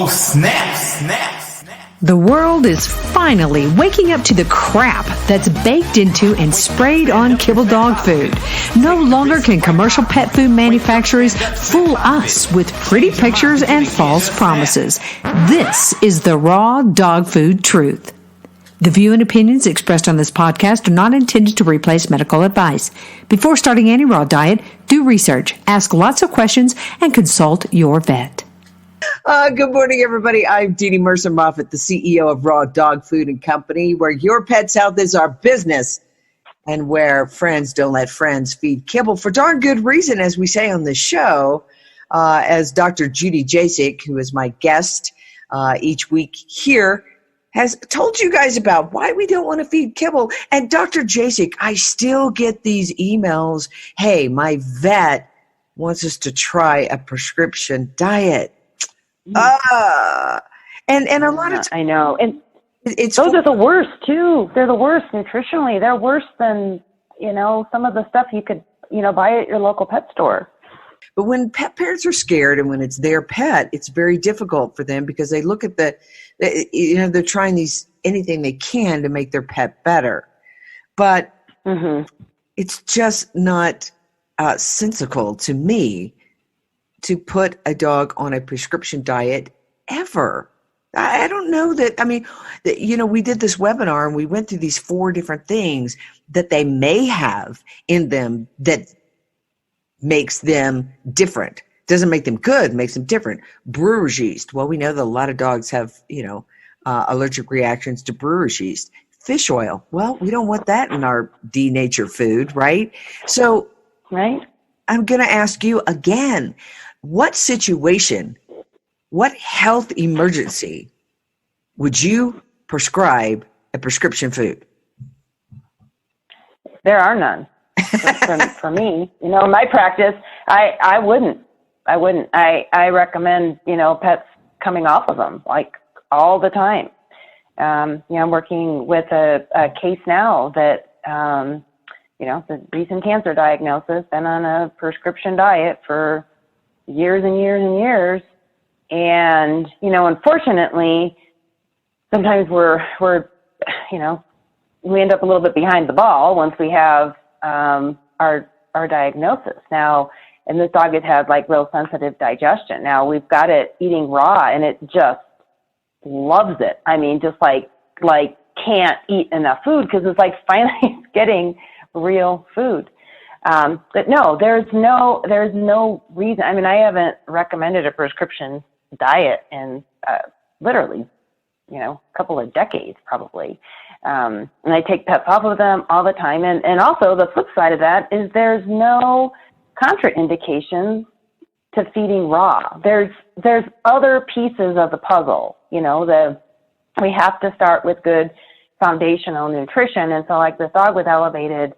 Oh, snap, snap, snap. The world is finally waking up to the crap that's baked into and sprayed on kibble dog food. No longer can commercial pet food manufacturers fool us with pretty pictures and false promises. This is the raw dog food truth. The view and opinions expressed on this podcast are not intended to replace medical advice. Before starting any raw diet, do research, ask lots of questions, and consult your vet. Good morning, everybody. I'm Dee Dee Mercer-Moffat, the CEO of Raw Dog Food and Company, where your pet's health is our business and where friends don't let friends feed kibble for darn good reason, as we say on the show, as Dr. Judy Jasek, who is my guest each week here, has told you guys about why we don't want to feed kibble. And Dr. Jasek, I still get these emails, hey, my vet wants us to try a prescription diet. And a lot of times, I know, and it's those are the worst too. They're the worst nutritionally. They're worse than some of the stuff you could buy at your local pet store. But when pet parents are scared and when it's their pet, it's very difficult for them because they look at they're trying anything they can to make their pet better, but it's just not sensical to me to put a dog on a prescription diet ever. I don't know that. I mean, we did this webinar and we went through these 4 different things that they may have in them that makes them different. Doesn't make them good, makes them different. Brewer's yeast. Well, we know that a lot of dogs have, allergic reactions to brewer's yeast. Fish oil. Well, we don't want that in our denatured food, right? So, right. I'm going to ask you again, what situation, what health emergency would you prescribe a prescription food? There are none. For me, in my practice, I wouldn't. I recommend, pets coming off of them like all the time. I'm working with a case now that, the recent cancer diagnosis, been on a prescription diet for years and years and years. And, unfortunately, sometimes we're we end up a little bit behind the ball once we have our diagnosis. Now, and this dog has had like real sensitive digestion. Now we've got it eating raw and it just loves it. I mean, just like can't eat enough food because it's like finally getting real food. But no, there's no reason. I mean, I haven't recommended a prescription diet in literally, a couple of decades probably. And I take pets off of them all the time. And also the flip side of that is there's no contraindications to feeding raw. There's other pieces of the puzzle, we have to start with good foundational nutrition. And so like this dog with elevated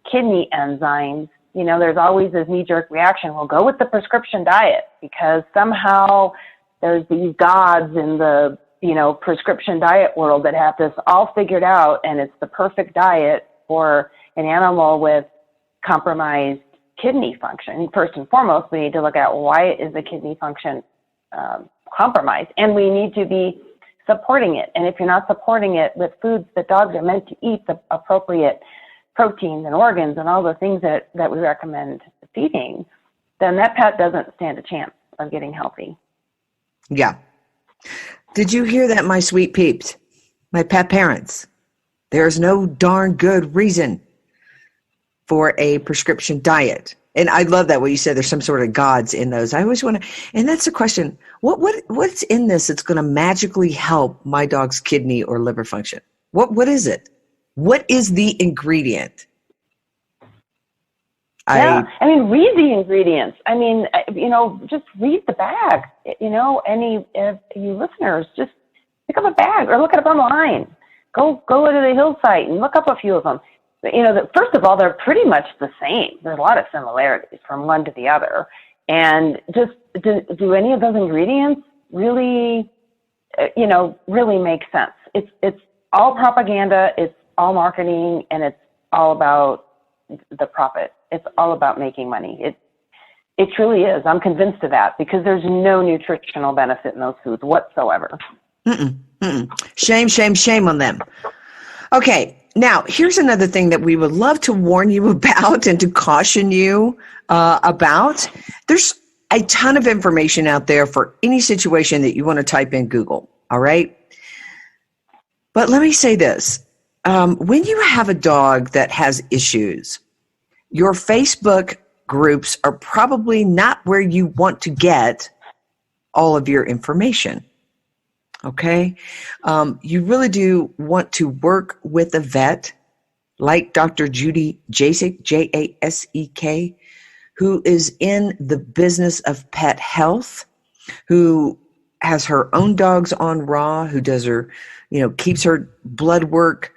kidney enzymes, there's always this knee-jerk reaction. We'll go with the prescription diet because somehow there's these gods in the, prescription diet world that have this all figured out and it's the perfect diet for an animal with compromised kidney function. First and foremost, we need to look at why is the kidney function compromised, and we need to be supporting it. And if you're not supporting it with foods that dogs are meant to eat, the appropriate proteins and organs and all the things that we recommend feeding, then that pet doesn't stand a chance of getting healthy. Yeah. Did you hear that, my sweet peeps, my pet parents? There's no darn good reason for a prescription diet. And I love that what you said, there's some sort of gods in those. I always want to, and that's the question, what's in this that's going to magically help my dog's kidney or liver function? What is it? What is the ingredient? Yeah, read the ingredients. Just read the bag. Any of you listeners, just pick up a bag or look it up online. Go to the Hill site and look up a few of them. First of all, they're pretty much the same. There's a lot of similarities from one to the other. And just do any of those ingredients really, really make sense? It's all propaganda. It's all marketing, and it's all about the profit. It's all about making money. It truly is. I'm convinced of that because there's no nutritional benefit in those foods whatsoever. Shame, shame, shame on them. Okay, now here's another thing that we would love to warn you about and to caution you about. There's a ton of information out there for any situation that you want to type in Google, all right? But let me say this. When you have a dog that has issues, your Facebook groups are probably not where you want to get all of your information. Okay? You really do want to work with a vet like Dr. Judy Jasek, Jasek, who is in the business of pet health, who has her own dogs on raw, who does her, keeps her blood work,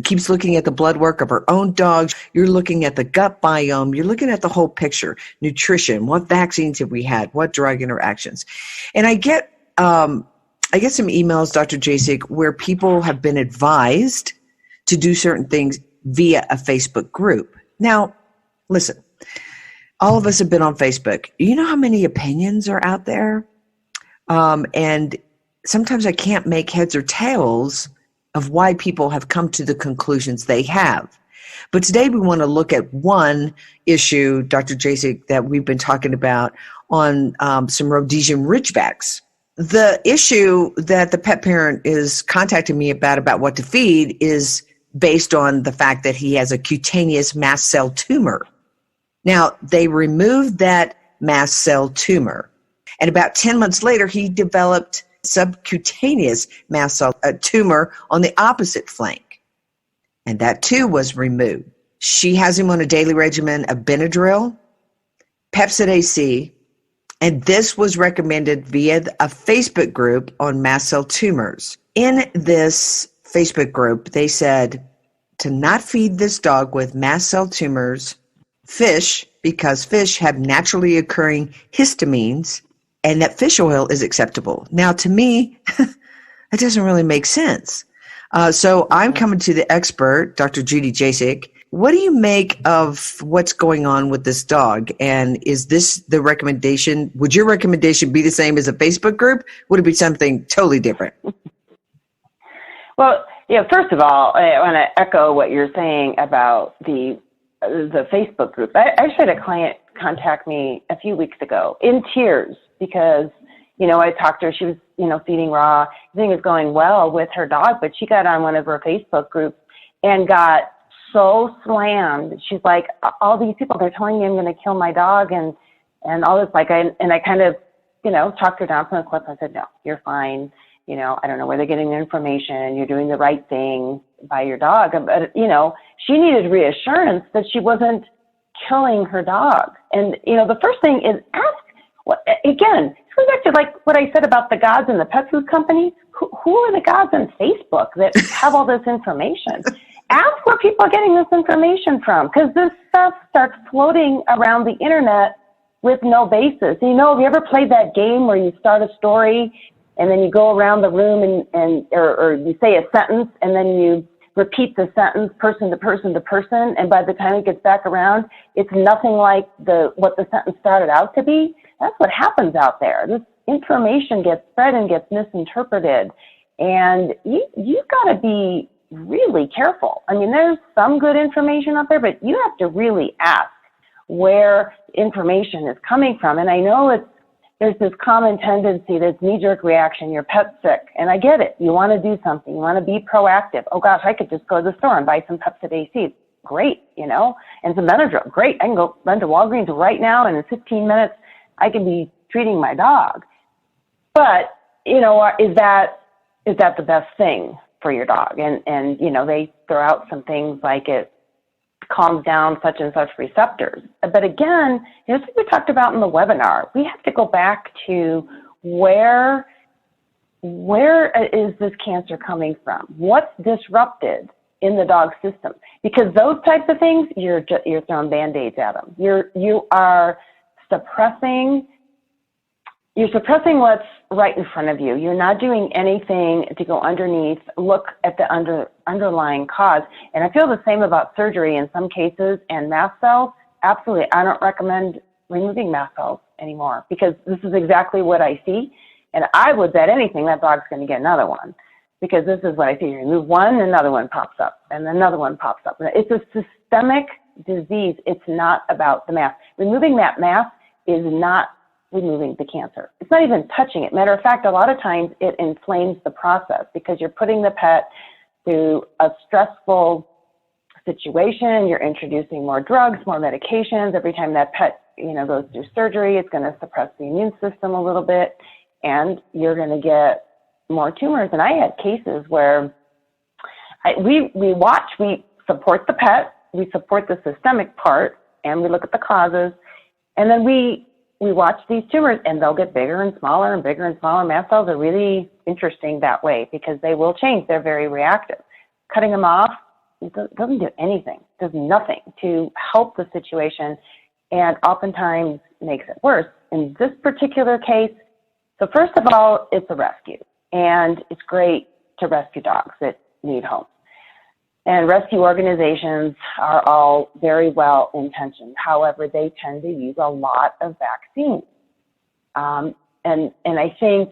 keeps looking at the blood work of her own dogs. You're looking at the gut biome. You're looking at the whole picture. Nutrition. What vaccines have we had? What drug interactions? And I get some emails, Dr. Jasek, where people have been advised to do certain things via a Facebook group. Now, listen, all of us have been on Facebook. You know how many opinions are out there? And sometimes I can't make heads or tails of why people have come to the conclusions they have. But today we want to look at one issue, Dr. Jasek, that we've been talking about on some Rhodesian Ridgebacks. The issue that the pet parent is contacting me about what to feed is based on the fact that he has a cutaneous mast cell tumor. Now, they removed that mast cell tumor, and about 10 months later, he developed subcutaneous mast cell tumor on the opposite flank, and that too was removed. She has him on a daily regimen of Benadryl, Pepcid AC, and this was recommended via a Facebook group on mast cell tumors. In this Facebook group, they said to not feed this dog with mast cell tumors fish, because fish have naturally occurring histamines, and that fish oil is acceptable. Now, to me, that doesn't really make sense. So I'm coming to the expert, Dr. Judy Jasek. What do you make of what's going on with this dog? And is this the recommendation? Would your recommendation be the same as a Facebook group? Would it be something totally different? Well, first of all, I want to echo what you're saying about the Facebook group. I actually had a client contact me a few weeks ago in tears because, I talked to her. She was, feeding raw. Everything was going well with her dog, but she got on one of her Facebook groups and got so slammed. She's like, all these people, they're telling me I'm going to kill my dog and all this. And I kind of, talked her down from the cliff. I said, no, you're fine. I don't know where they're getting their information. You're doing the right thing by your dog. But, she needed reassurance that she wasn't killing her dog. And, the first thing is ask, again, this goes back to like what I said about the gods in the pet food company. Who are the gods on Facebook that have all this information? Ask where people are getting this information from, because this stuff starts floating around the internet with no basis. Have you ever played that game where you start a story and then you go around the room or you say a sentence and then you repeat the sentence person to person to person, and by the time it gets back around, it's nothing like what the sentence started out to be? That's what happens out there. This information gets spread and gets misinterpreted, and you've got to be really careful. I mean, there's some good information out there, but you have to really ask where information is coming from. And I know there's this common tendency, this knee-jerk reaction, your pet's sick, and I get it. You want to do something. You want to be proactive. Oh, gosh, I could just go to the store and buy some Pepcid AC. Great, and some Benadryl. Great, I can go run to Walgreens right now, and in 15 minutes, I can be treating my dog. But, is that the best thing for your dog? And they throw out some things like it calms down such and such receptors. But again, as we talked about in the webinar, we have to go back to where is this cancer coming from? What's disrupted in the dog system? Because those types of things, you're throwing Band-Aids at them. You are suppressing what's right in front of you. You're not doing anything to go underneath, look at the underlying cause. And I feel the same about surgery in some cases and mast cells. absolutely, I don't recommend removing mast cells anymore because this is exactly what I see. And I would bet anything that dog's going to get another one because this is what I see. You remove one, another one pops up, and another one pops up. It's a systemic disease. It's not about the mass. Removing that mass is not removing the cancer. It's not even touching it. Matter of fact, a lot of times it inflames the process because you're putting the pet through a stressful situation. You're introducing more drugs, more medications. Every time that pet, goes through surgery, it's going to suppress the immune system a little bit, and you're going to get more tumors. And I had cases where we support the pet, we support the systemic part, and we look at the causes, and then we watch these tumors, and they'll get bigger and smaller and bigger and smaller. Mast cells are really interesting that way because they will change. They're very reactive. Cutting them off, it doesn't do anything, does nothing to help the situation, and oftentimes makes it worse. In this particular case, so first of all, it's a rescue, and it's great to rescue dogs that need homes. And rescue organizations are all very well intentioned. However, they tend to use a lot of vaccines. And I think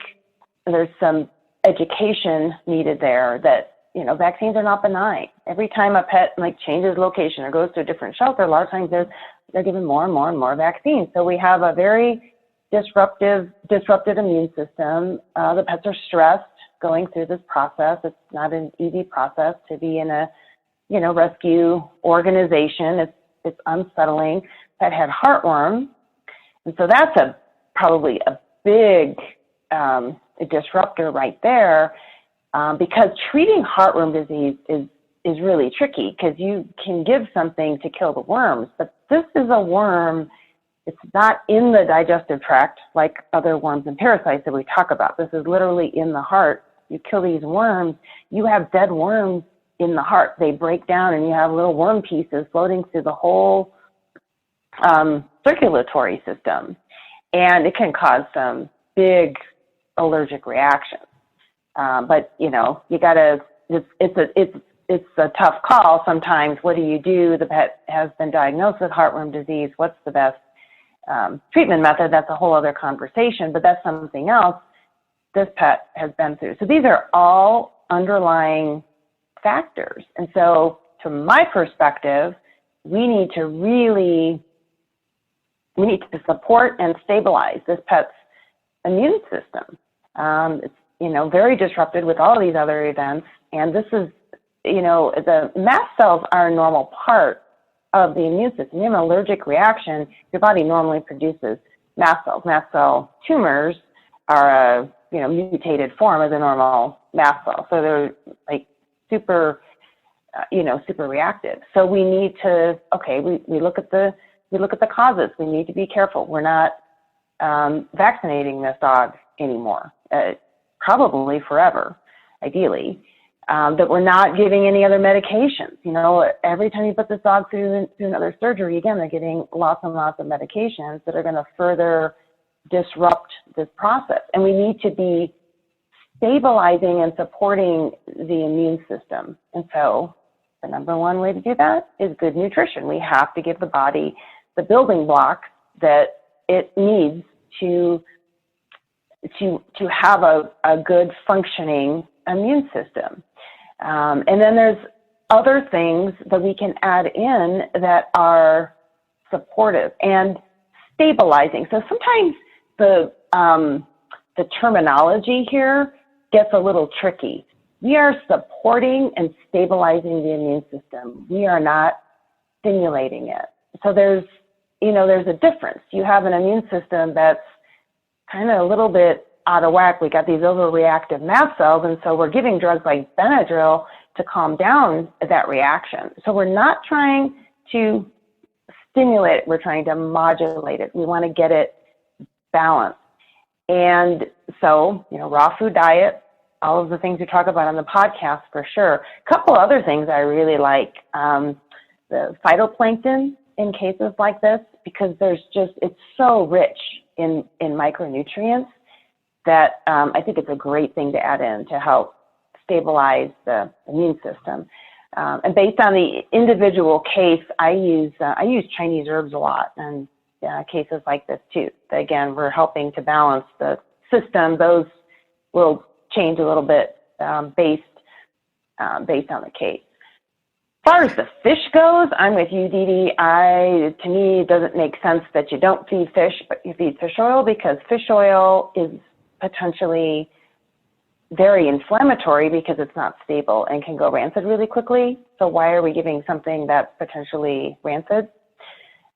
there's some education needed there that, vaccines are not benign. Every time a pet changes location or goes to a different shelter, a lot of times they're given more and more and more vaccines. So we have a very disrupted immune system. The pets are stressed going through this process. It's not an easy process to be in a rescue organization. It's unsettling. Pet had heartworm, and so that's probably a big disruptor right there, because treating heartworm disease is really tricky because you can give something to kill the worms, but this is a worm. It's not in the digestive tract like other worms and parasites that we talk about. This is literally in the heart. You kill these worms, you have dead worms in the heart. They break down and you have little worm pieces floating through the whole circulatory system. And it can cause some big allergic reactions. But you gotta, it's a tough call sometimes. What do you do? The pet has been diagnosed with heartworm disease. What's the best treatment method? That's a whole other conversation, but that's something else this pet has been through. So these are all underlying factors. And so from my perspective, we need to support and stabilize this pet's immune system. It's, very disrupted with all these other events. And this is, the mast cells are a normal part of the immune system. You have an allergic reaction, your body normally produces mast cells. Mast cell tumors are a, mutated form of the normal mast cell. So they're super reactive. So we need to, we look at the causes. We need to be careful. We're not vaccinating this dog anymore, probably forever, ideally. That we're not giving any other medications. Every time you put this dog through another surgery, again, they're getting lots and lots of medications that are going to further disrupt this process. And we need to be stabilizing and supporting the immune system. And so the number one way to do that is good nutrition. We have to give the body the building blocks that it needs to have a good functioning immune system. And then there's other things that we can add in that are supportive and stabilizing. So sometimes the terminology here gets a little tricky. We are supporting and stabilizing the immune system. We are not stimulating it. So there's a difference. You have an immune system that's kind of a little bit out of whack. We got these overreactive mast cells, and so we're giving drugs like Benadryl to calm down that reaction. So we're not trying to stimulate it. We're trying to modulate it. We want to get it balanced. And so, raw food diet, all of the things we talk about on the podcast for sure. A couple other things I really like, the phytoplankton in cases like this, because it's so rich in micronutrients that I think it's a great thing to add in to help stabilize the immune system. And based on the individual case, I use Chinese herbs a lot, and cases like this too. Again, we're helping to balance the system. Those will change a little bit based on the case. As far as the fish goes, I'm with you, Dee Dee. To me, it doesn't make sense that you don't feed fish, but you feed fish oil, because fish oil is potentially very inflammatory because it's not stable and can go rancid really quickly. So why are we giving something that's potentially rancid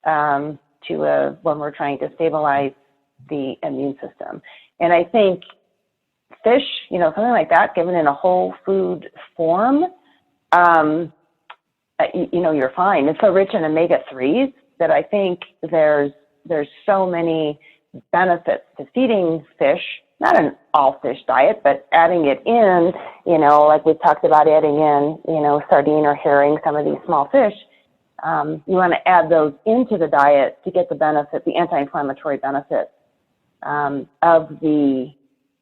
when we're trying to stabilize the immune system? And I think fish, something like that, given in a whole food form, you're fine. It's so rich in omega-3s that I think there's so many benefits to feeding fish, not an all fish diet, but adding it in, like we talked about adding in, sardine or herring, some of these small fish. You want to add those into the diet to get the benefit, the anti-inflammatory benefits of the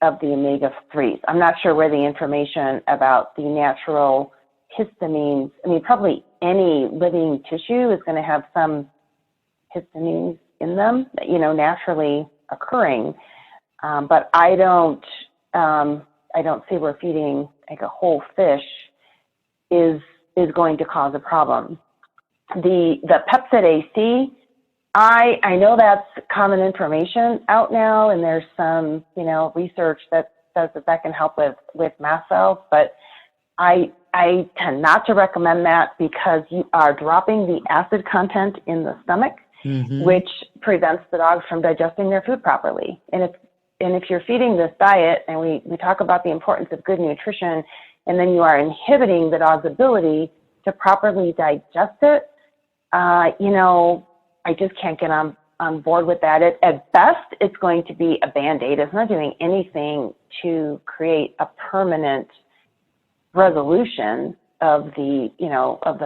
omega-3s. I'm not sure where the information about the natural histamines, probably any living tissue is going to have some histamines in them, naturally occurring. But I don't see where feeding like a whole fish is going to cause a problem. The Pepsid AC, I know that's common information out now, and there's some, research that says that can help with mast cells, but I tend not to recommend that because you are dropping the acid content in the stomach, which prevents the dogs from digesting their food properly. And if you're feeding this diet, and we talk about the importance of good nutrition, and then you are inhibiting the dog's ability to properly digest it, I just can't get on board with that. At best, it's going to be a Band-Aid. It's not doing anything to create a permanent resolution of the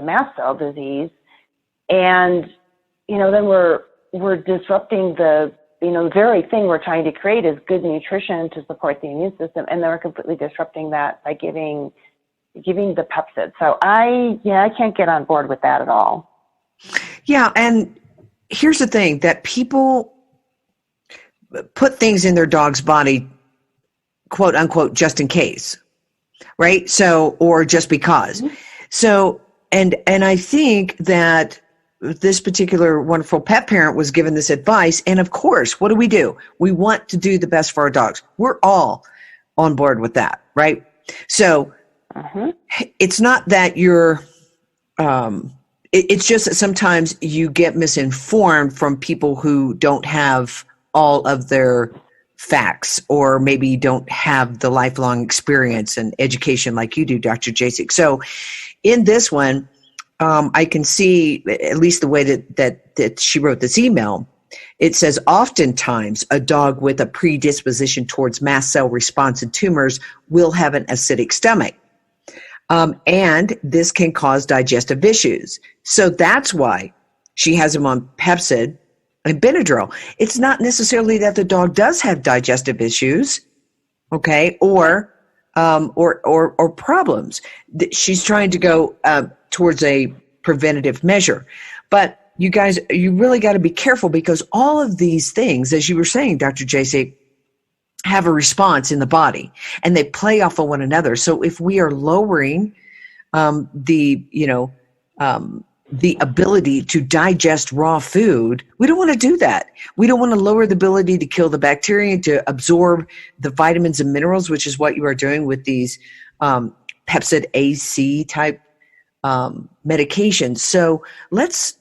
mast cell disease. And, then we're disrupting the very thing we're trying to create is good nutrition to support the immune system. And then we're completely disrupting that by giving the Pepsid. So I can't get on board with that at all. Yeah. And here's the thing, that people put things in their dog's body, quote unquote, just in case, right? So, or just because. So, and I think that this particular wonderful pet parent was given this advice. And of course, what do? We want to do the best for our dogs. We're all on board with that, right? So it's not that you're, it's just that sometimes you get misinformed from people who don't have all of their facts, or maybe don't have the lifelong experience and education like you do, Dr. Jasek. So in this one, I can see, at least the way that she wrote this email, it says, oftentimes a dog with a predisposition towards mast cell response and tumors will have an acidic stomach. And this can cause digestive issues. So that's why she has them on Pepsid and Benadryl. It's not necessarily that the dog does have digestive issues, okay, or problems. She's trying to go towards a preventative measure. But you guys, you really got to be careful, because all of these things, as you were saying, Dr. Jasek, have a response in the body, and they play off of one another. So if we are lowering the ability to digest raw food, we don't want to do that. We don't want to lower the ability to kill the bacteria and to absorb the vitamins and minerals, which is what you are doing with these Pepsid AC type medications. So let's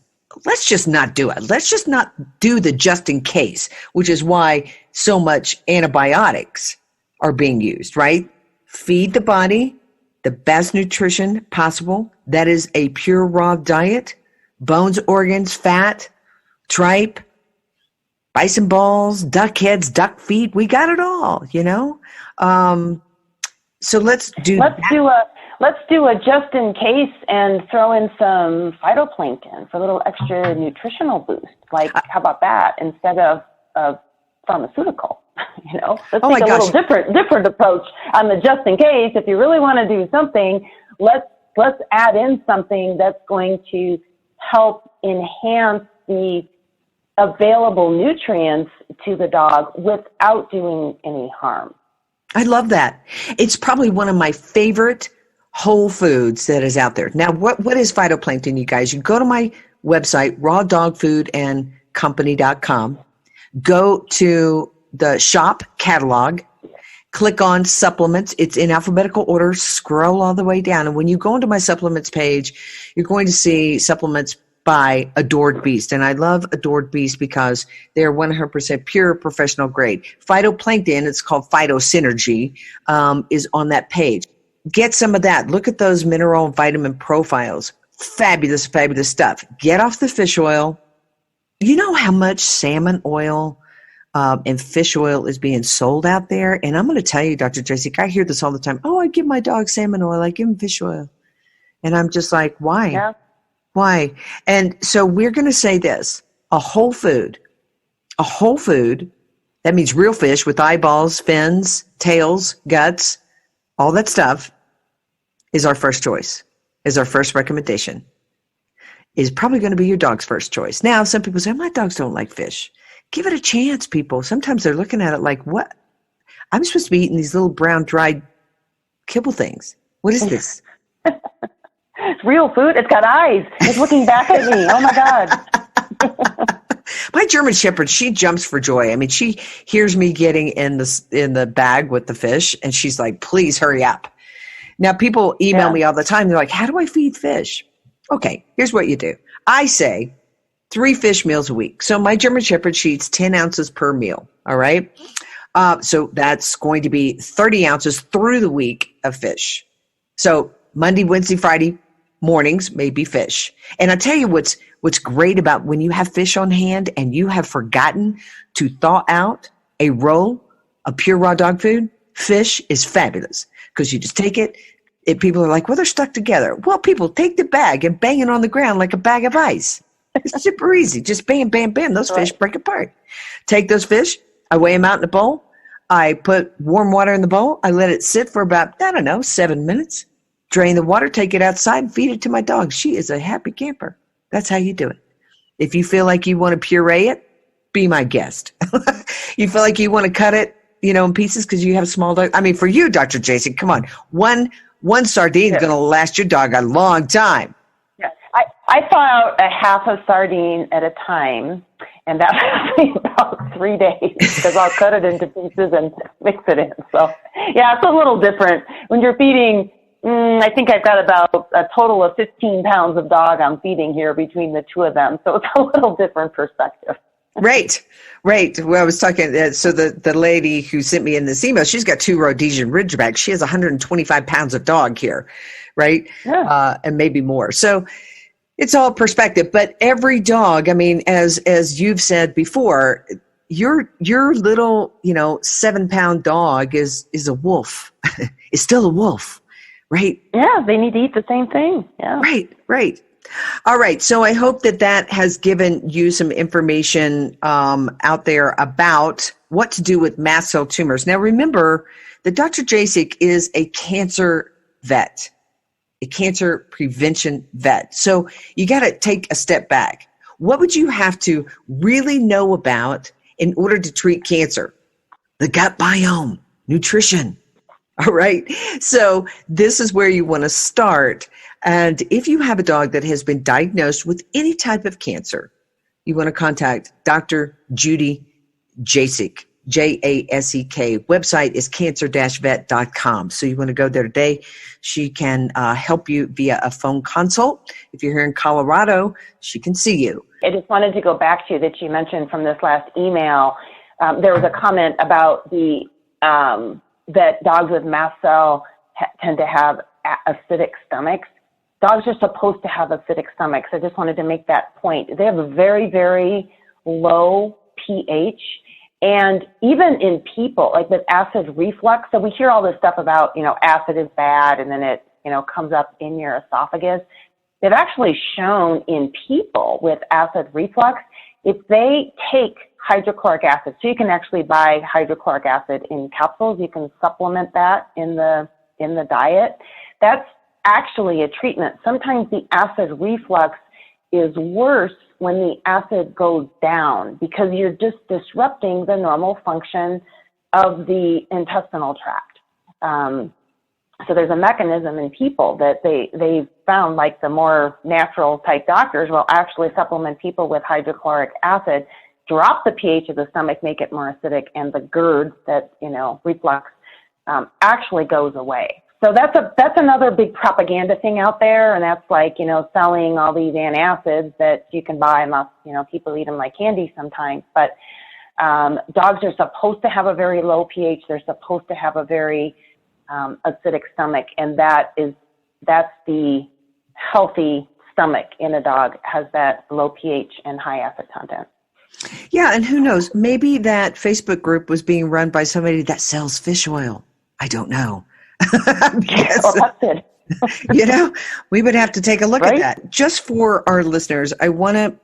just not do it. Let's just not do the just in case, which is why so much antibiotics are being used, right? Feed the body the best nutrition possible. That is a pure raw diet, bones, organs, fat, tripe, bison balls, duck heads, duck feet. We got it all, So let's do a just in case and throw in some phytoplankton for a little extra nutritional boost. Like, how about that instead of pharmaceutical? Let's take a little different approach on the just in case. If you really want to do something, let's let's add in something that's going to help enhance the available nutrients to the dog without doing any harm. I love that. It's probably one of my favorite whole foods that is out there. Now, what is phytoplankton, you guys? You go to my website, rawdogfoodandcompany.com, go to the shop catalog, click on supplements. It's in alphabetical order. Scroll all the way down. And when you go into my supplements page, you're going to see supplements by Adored Beast. And I love Adored Beast because they're 100% pure professional grade. Phytoplankton, it's called Phytosynergy, is on that page. Get some of that. Look at those mineral and vitamin profiles. Fabulous, fabulous stuff. Get off the fish oil. You know how much salmon oil and fish oil is being sold out there? And I'm going to tell you, Dr. Tracy, I hear this all the time. Oh, I give my dog salmon oil. I give him fish oil. And I'm just like, why? Yeah. Why? And so we're going to say this, a whole food, that means real fish with eyeballs, fins, tails, guts, all that stuff is our first choice, is our first recommendation, is probably going to be your dog's first choice. Now, some people say, my dogs don't like fish. Give it a chance, people. Sometimes they're looking at it like, what? I'm supposed to be eating these little brown dried kibble things. What is this? It's real food. It's got eyes. It's looking back at me. Oh my God. My German Shepherd, she jumps for joy. I mean, she hears me getting in the bag with the fish, and she's like, please hurry up. Now, people email me all the time. They're like, how do I feed fish? Okay, here's what you do. I say 3 fish meals a week. So my German Shepherd, she eats 10 ounces per meal, all right? So that's going to be 30 ounces through the week of fish. So Monday, Wednesday, Friday mornings may be fish. And I tell you what's great about when you have fish on hand and you have forgotten to thaw out a roll of pure raw dog food, fish is fabulous because you just take it. People are like, well, they're stuck together. Well, people take the bag and bang it on the ground like a bag of ice. It's super easy. Just bam, bam, bam. Those fish break apart. Take those fish. I weigh them out in a bowl. I put warm water in the bowl. I let it sit for about, 7 minutes. Drain the water, take it outside, and feed it to my dog. She is a happy camper. That's how you do it. If you feel like you want to puree it, be my guest. You feel like you want to cut it, in pieces because you have a small dog. I mean, for you, Dr. Jason, come on. One sardine is going to last your dog a long time. Yeah. I thaw out a half a sardine at a time, and that lasts me about 3 days because I'll cut it into pieces and mix it in. So, yeah, it's a little different. When you're feeding, I think I've got about a total of 15 pounds of dog I'm feeding here between the two of them. So it's a little different perspective. Right. Well, I was talking, so the lady who sent me in this email, she's got 2 Rhodesian Ridgebacks. She has 125 pounds of dog here, right? Yeah. And maybe more. So it's all perspective. But every dog, I mean, as you've said before, your little, 7-pound dog is a wolf. Is still a wolf. Right. Yeah, they need to eat the same thing. Yeah. Right. All right. So I hope that has given you some information out there about what to do with mast cell tumors. Now, remember that Dr. Jasek is a cancer vet, a cancer prevention vet. So you got to take a step back. What would you have to really know about in order to treat cancer? The gut biome, nutrition. All right. So this is where you want to start. And if you have a dog that has been diagnosed with any type of cancer, you want to contact Dr. Judy Jasek, Jasek. Website is cancer-vet.com. So you want to go there today. She can help you via a phone consult. If you're here in Colorado, she can see you. I just wanted to go back to that you mentioned from this last email. There was a comment about that dogs with mast cell tend to have acidic stomachs. Dogs are supposed to have acidic stomachs. I just wanted to make that point. They have a very, very low pH. And even in people, like with acid reflux, so we hear all this stuff about, acid is bad and then it, comes up in your esophagus. They've actually shown in people with acid reflux, if they take hydrochloric acid, so you can actually buy hydrochloric acid in capsules, you can supplement that in the diet. That's actually a treatment. Sometimes the acid reflux is worse when the acid goes down because you're just disrupting the normal function of the intestinal tract. So there's a mechanism in people that they found, like the more natural type doctors will actually supplement people with hydrochloric acid, drop the pH of the stomach, make it more acidic, and the GERD, that, reflux, actually goes away. So that's another big propaganda thing out there, and that's like, selling all these antacids that you can buy unless, people eat them like candy sometimes. But dogs are supposed to have a very low pH. They're supposed to have a very acidic stomach, and that's the healthy stomach in a dog, has that low pH and high acid content. Yeah, and who knows, maybe that Facebook group was being run by somebody that sells fish oil. I don't know. Well, that's it. We would have to take a look Right? at that. Just for our listeners, I want to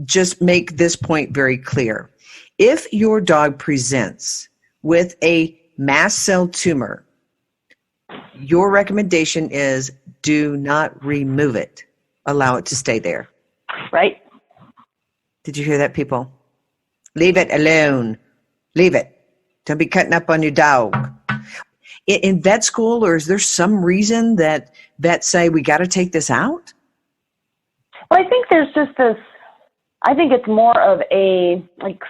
just make this point very clear. If your dog presents with a mast cell tumor, your recommendation is do not remove it. Allow it to stay there. Right. Did you hear that, people? Leave it alone. Leave it. Don't be cutting up on your dog. In vet school, or is there some reason that vets say we got to take this out? Well, I think there's just this, I think it's more of a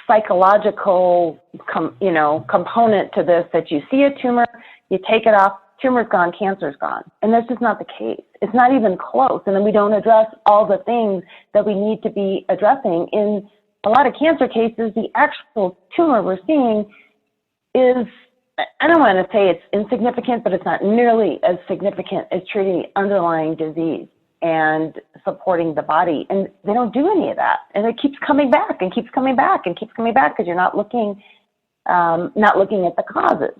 psychological, component to this, that you see a tumor, you take it off, tumor's gone, cancer's gone. And that's just not the case. It's not even close. And then we don't address all the things that we need to be addressing. In a lot of cancer cases, the actual tumor we're seeing is, I don't want to say it's insignificant, but it's not nearly as significant as treating the underlying disease and supporting the body. And they don't do any of that. And it keeps coming back and keeps coming back and keeps coming back because you're not looking at the causes.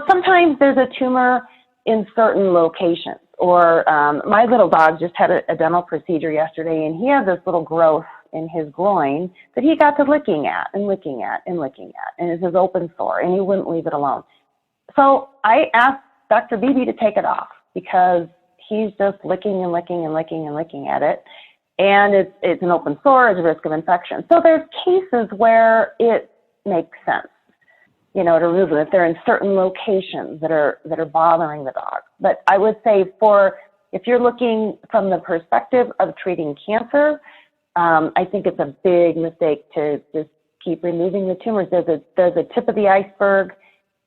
Sometimes there's a tumor in certain locations. Or my little dog just had a dental procedure yesterday, and he had this little growth in his groin that he got to licking at, and it's his open sore, and he wouldn't leave it alone. So I asked Dr. Beebe to take it off because he's just licking at it, and it's an open sore, it's a risk of infection. So there's cases where it makes sense, to remove them if they're in certain locations that are bothering the dog. But I would say if you're looking from the perspective of treating cancer, I think it's a big mistake to just keep removing the tumors. There's a tip of the iceberg,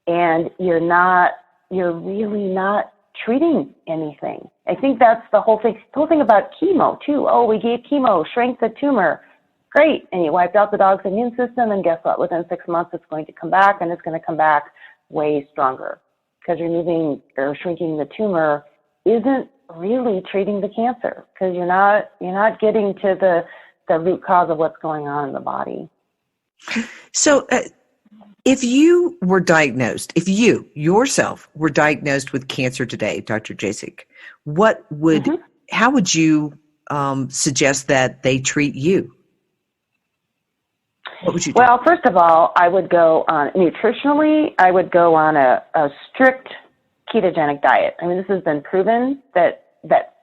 and you're really not treating anything. I think that's the whole thing. The whole thing about chemo too. Oh, we gave chemo, shrank the tumor. Great. And you wiped out the dog's immune system, and guess what? Within 6 months, it's going to come back, and it's going to come back way stronger, because removing or shrinking the tumor isn't really treating the cancer, because you're not getting to the root cause of what's going on in the body. So if you were diagnosed, if you yourself were diagnosed with cancer today, Dr. Jasek, how would you suggest that they treat you? What would you do? Well, first of all, I would go on nutritionally. I would go on a strict ketogenic diet. I mean, this has been proven that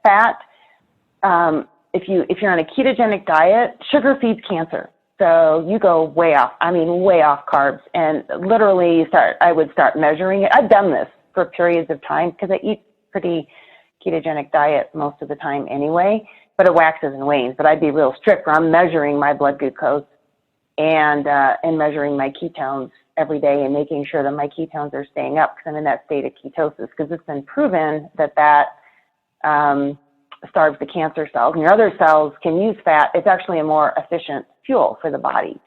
fat, if you're on a ketogenic diet, sugar feeds cancer. So you go way off carbs, and literally I would start measuring it. I've done this for periods of time because I eat pretty ketogenic diet most of the time anyway, but it waxes and wanes. But I'd be real strict where I'm measuring my blood glucose and measuring my ketones every day and making sure that my ketones are staying up because I'm in that state of ketosis, because it's been proven that starves the cancer cells. And your other cells can use fat. It's actually a more efficient fuel for the body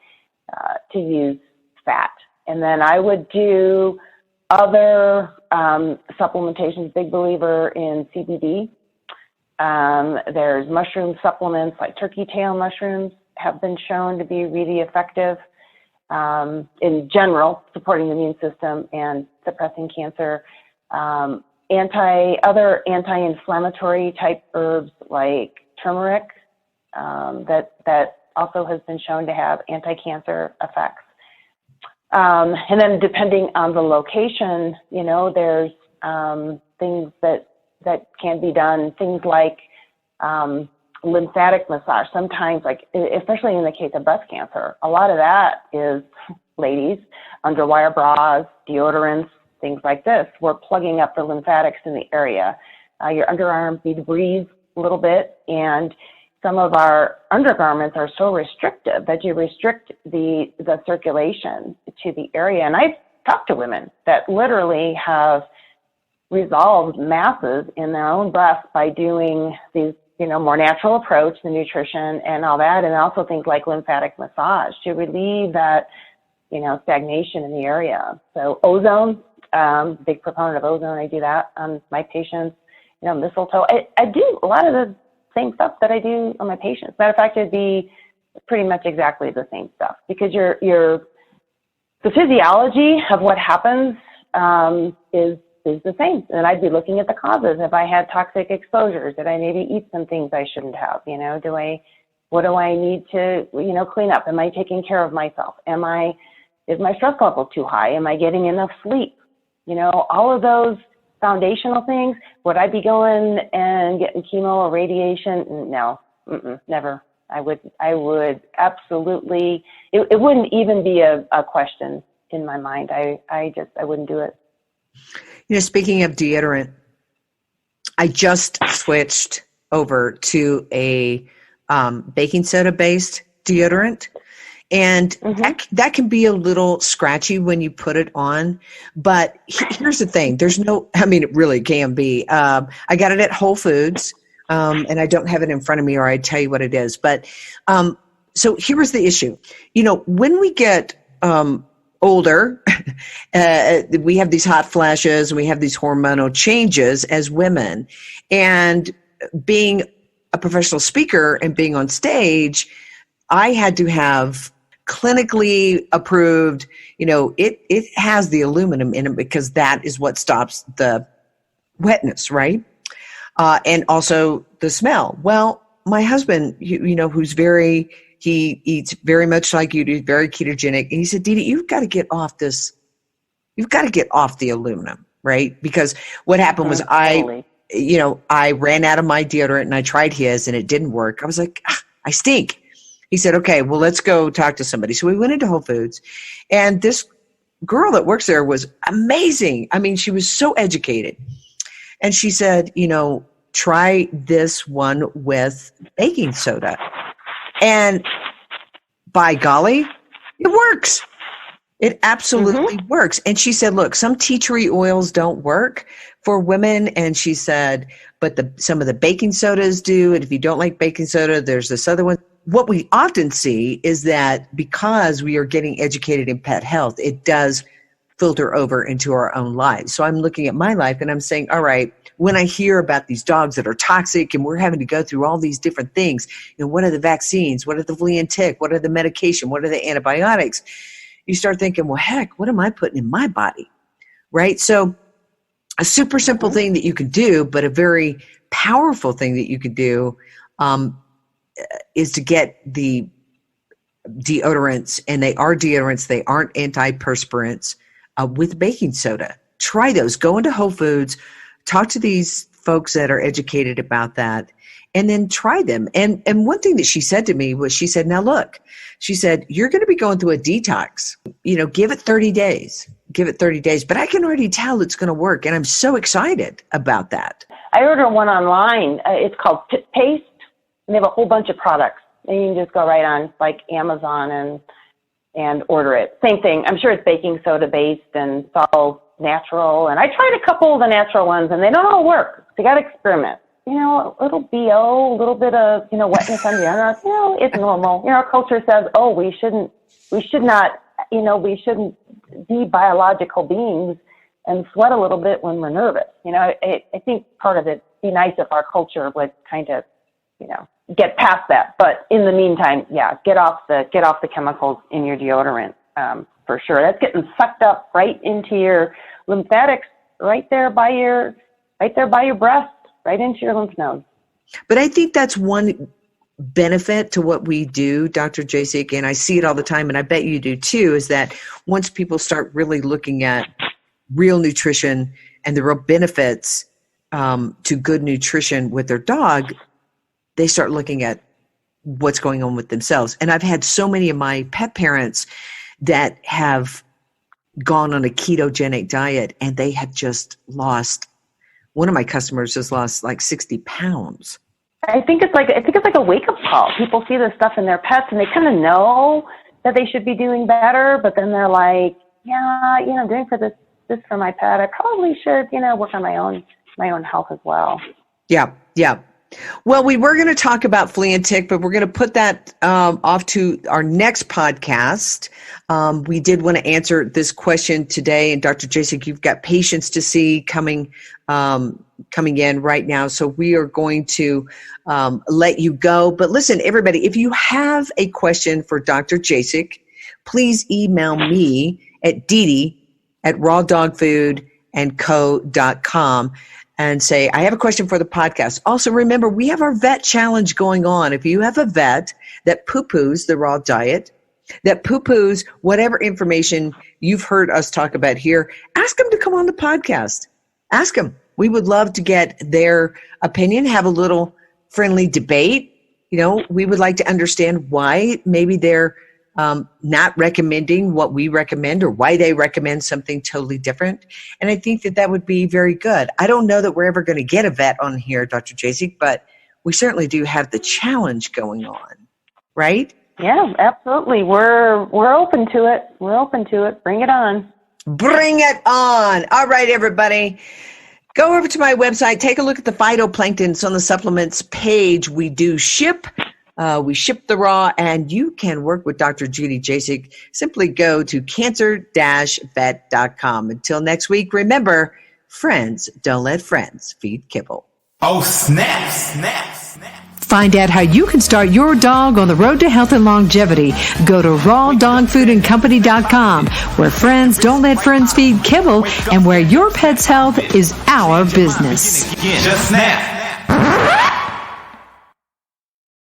to use fat. And then I would do other supplementations, big believer in CBD. There's mushroom supplements like turkey tail mushrooms have been shown to be really effective in general, supporting the immune system and suppressing cancer. Other anti-inflammatory type herbs like turmeric, that also has been shown to have anti-cancer effects. And then depending on the location, there's things that that can be done. Things like lymphatic massage. Sometimes, like especially in the case of breast cancer, a lot of that is, ladies, underwire bras, deodorants, things like this. We're plugging up the lymphatics in the area. Your underarms need to breathe a little bit, and some of our undergarments are so restrictive that you restrict the circulation to the area. And I've talked to women that literally have resolved masses in their own breasts by doing these, more natural approach, the nutrition and all that, and also things like lymphatic massage to relieve that, stagnation in the area. So ozone, big proponent of ozone. I do that on my patients. Mistletoe. I do a lot of the same stuff that I do on my patients. Matter of fact, it'd be pretty much exactly the same stuff, because the physiology of what happens is the same. And I'd be looking at the causes. If I had toxic exposures, did I maybe eat some things I shouldn't have? What do I need to, clean up? Am I taking care of myself? Is my stress level too high? Am I getting enough sleep? All of those foundational things. Would I be going and getting chemo or radiation? No, never. I would absolutely, it wouldn't even be a question in my mind. I wouldn't do it. Speaking of deodorant, I just switched over to a baking soda based deodorant. And that can be a little scratchy when you put it on. But here's the thing. It really can be. I got it at Whole Foods, and I don't have it in front of me, or I'd tell you what it is. But so here was the issue. When we get older, we have these hot flashes, and we have these hormonal changes as women. And being a professional speaker and being on stage, I had to have clinically approved, it has the aluminum in it because that is what stops the wetness, right? And also the smell. Well, my husband, who's he eats very much like you do, very ketogenic. And he said, Dee, you've got to get off the aluminum, right? Because what happened was I ran out of my deodorant and I tried his and it didn't work. I was like, I stink. He said, okay, well, let's go talk to somebody. So we went into Whole Foods, and this girl that works there was amazing. I mean, she was so educated. And she said, try this one with baking soda. And by golly, it works. It absolutely works. And she said, look, some tea tree oils don't work for women. And she said, but some of the baking sodas do. And if you don't like baking soda, there's this other one. What we often see is that because we are getting educated in pet health, it does filter over into our own lives. So I'm looking at my life and I'm saying, all right, when I hear about these dogs that are toxic and we're having to go through all these different things, what are the vaccines? What are the flea and tick? What are the medication? What are the antibiotics? You start thinking, well, heck, what am I putting in my body? Right? So a super simple thing that you can do, but a very powerful thing that you could do, is to get the deodorants, and they are deodorants. They aren't antiperspirants with baking soda. Try those. Go into Whole Foods, talk to these folks that are educated about that, and then try them. And one thing that she said to me was, she said, now look, she said, you're going to be going through a detox. Give it 30 days. Give it 30 days. But I can already tell it's going to work, and I'm so excited about that. I ordered one online. It's called Pit Paste. And they have a whole bunch of products, and you can just go right on like Amazon and order it. Same thing. I'm sure it's baking soda based and it's all natural. And I tried a couple of the natural ones, and they don't all work. So you got to experiment. A little BO, a little bit of wetness on the underarms. It's normal. Our culture says, oh, we shouldn't be biological beings and sweat a little bit when we're nervous. I think part of it be nice if our culture would kind of get past that. But in the meantime, get off the chemicals in your deodorant, for sure. That's getting sucked up right into your lymphatics, right there by your breast, right into your lymph nodes. But I think that's one benefit to what we do, Dr. Jasek, and I see it all the time, and I bet you do too, is that once people start really looking at real nutrition and the real benefits, to good nutrition with their dog, they start looking at what's going on with themselves. And I've had so many of my pet parents that have gone on a ketogenic diet, and they have just lost. One of my customers just lost like 60 pounds. I think it's like a wake up call. People see this stuff in their pets, and they kind of know that they should be doing better, but then they're like, yeah, I'm doing this for my pet. I probably should, work on my own health as well. Yeah. Well, we were going to talk about flea and tick, but we're going to put that off to our next podcast. We did want to answer this question today, and Dr. Jasek, you've got patients to see coming in right now, so we are going to let you go. But listen, everybody, if you have a question for Dr. Jasek, please email me at didi@rawdogfoodandco.com. and say, I have a question for the podcast. Also, remember, we have our vet challenge going on. If you have a vet that poo-poos the raw diet, that poo-poos whatever information you've heard us talk about here, ask them to come on the podcast. Ask them. We would love to get their opinion, have a little friendly debate. We would like to understand why maybe they're not recommending what we recommend, or why they recommend something totally different. And I think that would be very good. I don't know that we're ever going to get a vet on here, Dr. Jasek, but we certainly do have the challenge going on, right? Yeah, absolutely. We're open to it. We're open to it. Bring it on. Bring it on. All right, everybody. Go over to my website. Take a look at the phytoplanktons on the supplements page. We do ship. We ship the raw, and you can work with Dr. Judy Jasek. Simply go to cancer-vet.com. Until next week, remember, friends don't let friends feed kibble. Oh, snap. Find out how you can start your dog on the road to health and longevity. Go to rawdogfoodandcompany.com, where friends don't let friends feed kibble, and where your pet's health is our business. Just snap.